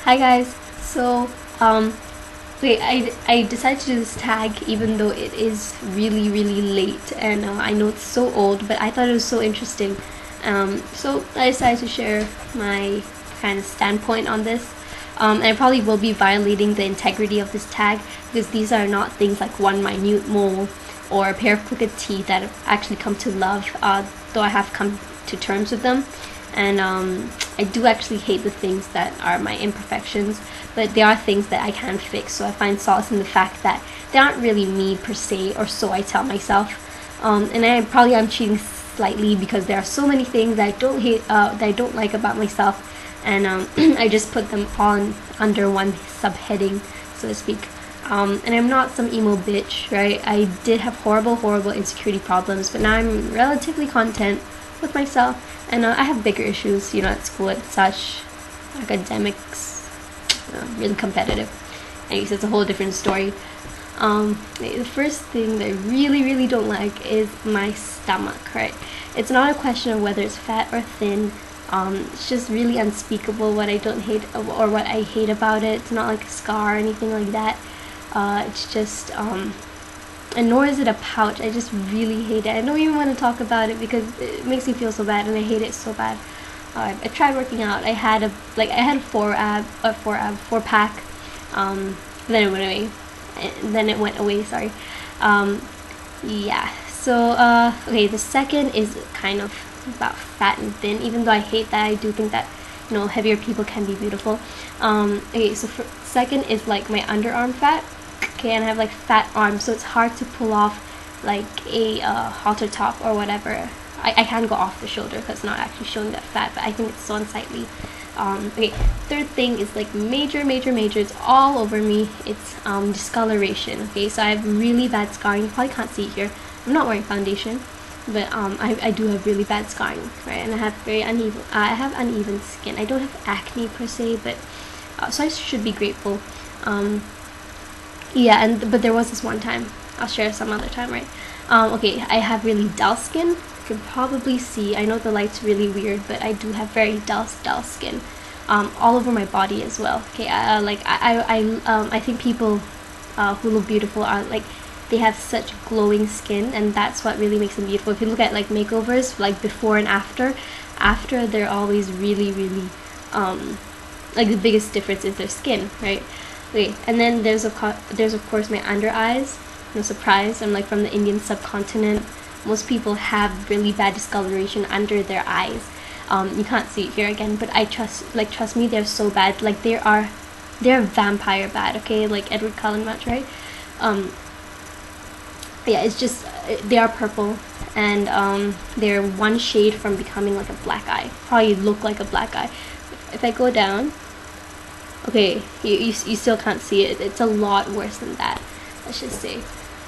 Hi guys. So wait, I decided to do this tag even though it is really late, and I know it's so old, but I thought it was so interesting. So I decided to share my kind of standpoint on this. And I probably will be violating the integrity of this tag because these are not things like one minute mole or a pair of crooked teeth that I've actually come to love, though I have come to terms with them. And I do actually hate the things that are my imperfections, but they are things that I can fix, so I find solace in the fact that they aren't really me per se, or so I tell myself. And I probably am cheating slightly because there are so many things that I don't hate, that I don't like about myself, and I just put them all under one subheading, so to speak. And I'm not some emo bitch, right? I did have horrible insecurity problems, but now I'm relatively content with myself, and I have bigger issues, at school and such. Academics, really competitive. Anyways, it's a whole different story. The first thing that I really don't like is my stomach, right? It's not a question of whether it's fat or thin. It's just really unspeakable what I don't hate, or what I hate about it. It's not like a scar or anything like that. It's just and nor is it a pouch. I just really hate it. I don't even want to talk about it because it makes me feel so bad, and I hate it so bad. I tried working out. I had a four pack. Then it went away. Sorry. Yeah. So okay. The second is kind of about fat and thin. Even though I hate that, I do think that heavier people can be beautiful. Okay. So second is like my underarm fat. Okay, and I have like fat arms, so it's hard to pull off like a halter top or whatever. I can't go off the shoulder because it's not actually showing that fat, but I think it's so unsightly. Okay, third thing is like major. It's all over me. It's discoloration. Okay, so I have really bad scarring. You probably can't see it here. I'm not wearing foundation, but I do have really bad scarring, right? And I have very uneven. I have uneven skin. I don't have acne per se, but so I should be grateful. Yeah, but there was this one time. I'll share some other time, right? Okay, I have really dull skin. You can probably see. I know the light's really weird, but I do have very dull skin. All over my body as well. Okay, I think people who look beautiful are like, they have such glowing skin, and that's what really makes them beautiful. If you look at like makeovers, like before and after they're always really like the biggest difference is their skin, right? Okay, and then there's of course my under eyes. No surprise, I'm like from the Indian subcontinent. Most people have really bad discoloration under their eyes. You can't see it here again, but trust me, they're so bad. Like they're vampire bad. Okay, like Edward Cullen much, right? Yeah, it's just they are purple, and they're one shade from becoming like a black eye. Probably look like a black eye. If I go down, okay, you still can't see it. It's a lot worse than that, let's just say.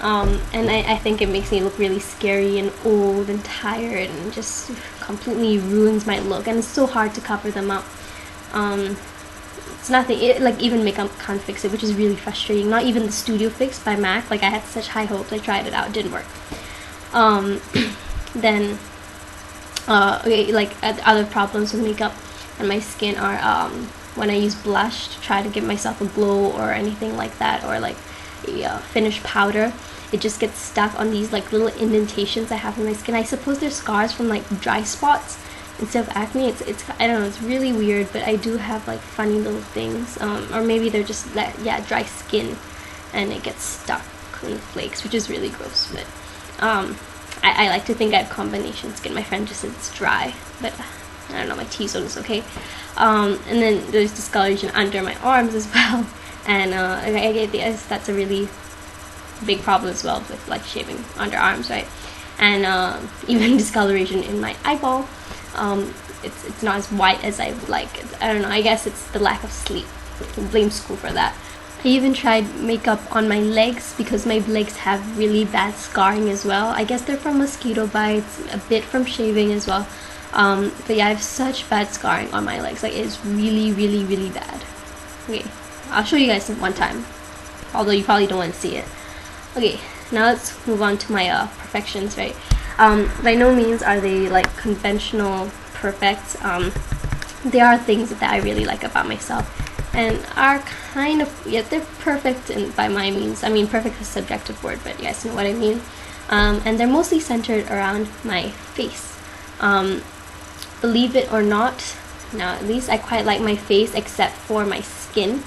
And I think it makes me look really scary and old and tired, and just completely ruins my look, and it's so hard to cover them up. It's nothing, like even makeup can't fix it, which is really frustrating. Not even the Studio Fix by MAC. Like I had such high hopes. I tried it out, it didn't work. Then okay, like other problems with makeup and my skin are when I use blush to try to give myself a glow or anything like that, or like a finished powder, it just gets stuck on these like little indentations I have in my skin. I suppose they're scars from like dry spots instead of acne. It's I don't know, it's really weird, but I do have like funny little things, or maybe they're just dry skin, and it gets stuck in flakes, which is really gross. But I like to think I have combination skin. My friend just said it's dry, but I don't know, my T-zone is okay. And then there's discoloration under my arms as well, and I guess that's a really big problem as well with like shaving underarms, right? And even discoloration in my eyeball. It's not as white as I would like. I don't know, I guess it's the lack of sleep. I can blame school for that. I even tried makeup on my legs because my legs have really bad scarring as well. I guess they're from mosquito bites, a bit from shaving as well. But yeah, I have such bad scarring on my legs. Like it's really bad. Okay, I'll show you guys one time, although you probably don't want to see it. Okay, now let's move on to my perfections, right? By no means are they like conventional perfect. There are things that I really like about myself, and are kind of, yeah, they're perfect by my means. I mean, perfect is a subjective word, but you guys know what I mean. And they're mostly centered around my face. Believe it or not, now at least I quite like my face except for my skin,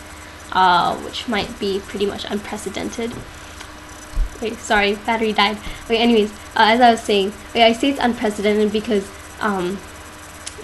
which might be pretty much unprecedented. Wait, sorry, battery died. Okay, anyways, as I was saying, I say it's unprecedented because,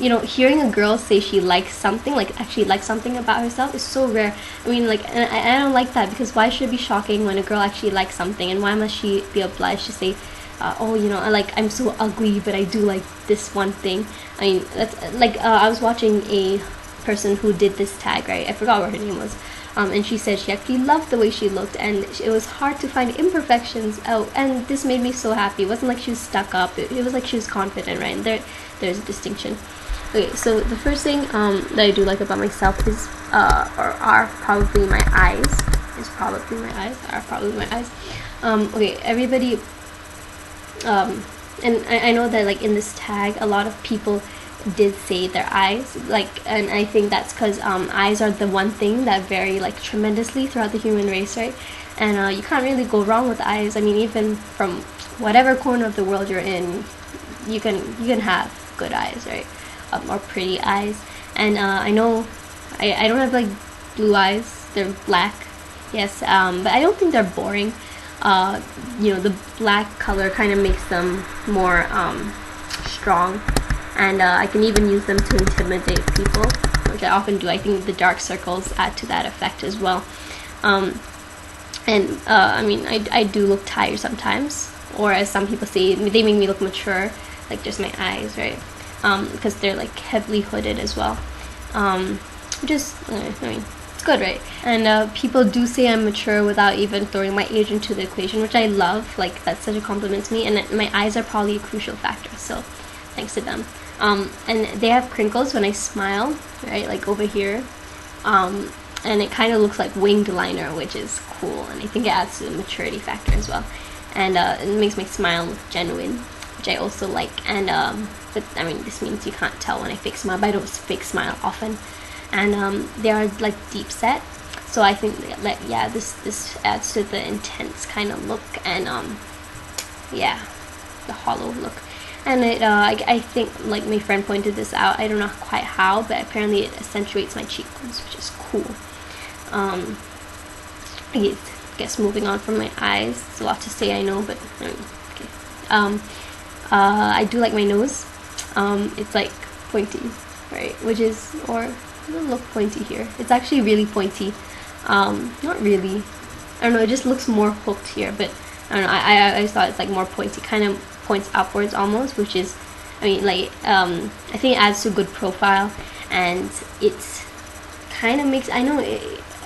you know, hearing a girl say she likes something, like actually likes something about herself, is so rare. I mean, like, and I don't like that, because why should it be shocking when a girl actually likes something, and why must she be obliged to say, oh, you know, I'm so ugly, but I do like this one thing. I mean, that's like, I was watching a person who did this tag, right? I forgot what her name was. And she said she actually loved the way she looked, and it was hard to find imperfections out, and this made me so happy. It wasn't like she was stuck up, it was like she was confident, right? And there's a distinction. Okay, so the first thing that I do like about myself is, or are probably my eyes. Are probably my eyes. Okay, everybody, and I know that, like, in this tag, a lot of people did say their eyes, like, and I think that's because eyes are the one thing that vary, like, tremendously throughout the human race, right? And you can't really go wrong with eyes. I mean, even from whatever corner of the world you're in, you can have good eyes, right? Or pretty eyes. And I know I don't have, like, blue eyes, they're black, yes, but I don't think they're boring. You know, the black color kind of makes them more strong, and I can even use them to intimidate people, which I often do. I think the dark circles add to that effect as well. I mean, I do look tired sometimes, or as some people say, they make me look mature, like just my eyes, right? Because they're, like, heavily hooded as well, which is, I mean, it's good, right? And people do say I'm mature without even throwing my age into the equation, which I love. Like, that's such a compliment to me. And my eyes are probably a crucial factor, so thanks to them. And they have crinkles when I smile, right, like over here, and it kind of looks like winged liner, which is cool, and I think it adds to the maturity factor as well. And it makes my smile look genuine, which I also like. And but I mean, this means you can't tell when I fake smile, but I don't fake smile often. And they are, like, deep set, so I think that, yeah, this adds to the intense kind of look, and yeah, the hollow look. And it I think, like, my friend pointed this out, I don't know quite how, but apparently it accentuates my cheekbones, which is cool. I guess moving on from my eyes, it's a lot to say, I know, but okay. I do like my nose. It's, like, pointy, right, which is, or it doesn't look pointy here, it's actually really pointy. Not really, I don't know, it just looks more hooked here, but I don't know, I just thought it's, like, more pointy, kind of points upwards almost, which is, I mean, like, I think it adds to a good profile, and it's kind of makes, I know,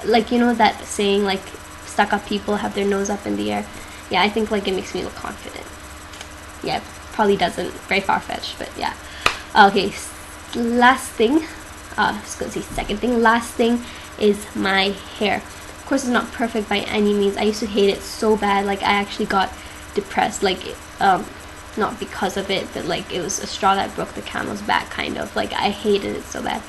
like, you know that saying, like, stuck up people have their nose up in the air? Yeah, I think, like, it makes me look confident. Yeah, probably doesn't, very far-fetched, but yeah. Okay, last thing, just gonna say second thing, last thing is my hair. Of course, it's not perfect by any means. I used to hate it so bad, like, I actually got depressed, like, not because of it, but, like, it was a straw that broke the camel's back, kind of. Like, I hated it so bad,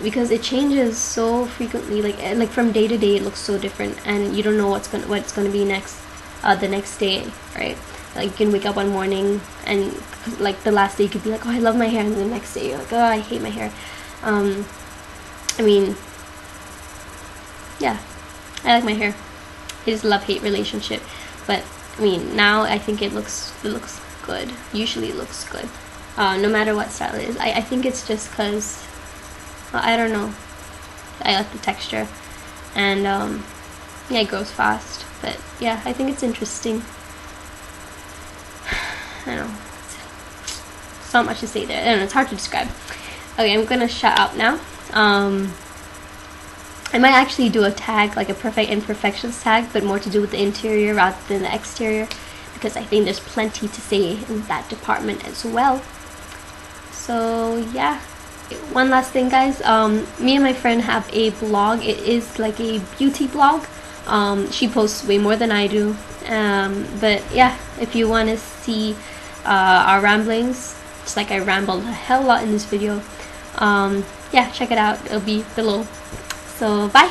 because it changes so frequently, like from day to day it looks so different, and you don't know what's gonna be next, the next day, right? Like, you can wake up one morning and, like, the last day you could be like, oh, I love my hair, and the next day you're like, oh, I hate my hair. I mean, yeah, I like my hair. It is a love-hate relationship, but I mean, now I think it looks good. Usually it looks good, no matter what style it is. I think it's just because, I don't know, I like the texture, and yeah, it grows fast, but yeah, I think it's interesting. I don't know, it's not much to say there. I don't know, it's hard to describe. Okay, I'm gonna shut up now. I might actually do a tag, like a perfect imperfections tag, but more to do with the interior rather than the exterior, because I think there's plenty to say in that department as well. So yeah, one last thing, guys. Me and my friend have a blog. It is like a beauty blog. She posts way more than I do, but yeah, if you want to see our ramblings, just like I rambled a hell lot in this video, yeah, check it out. It'll be below. So bye.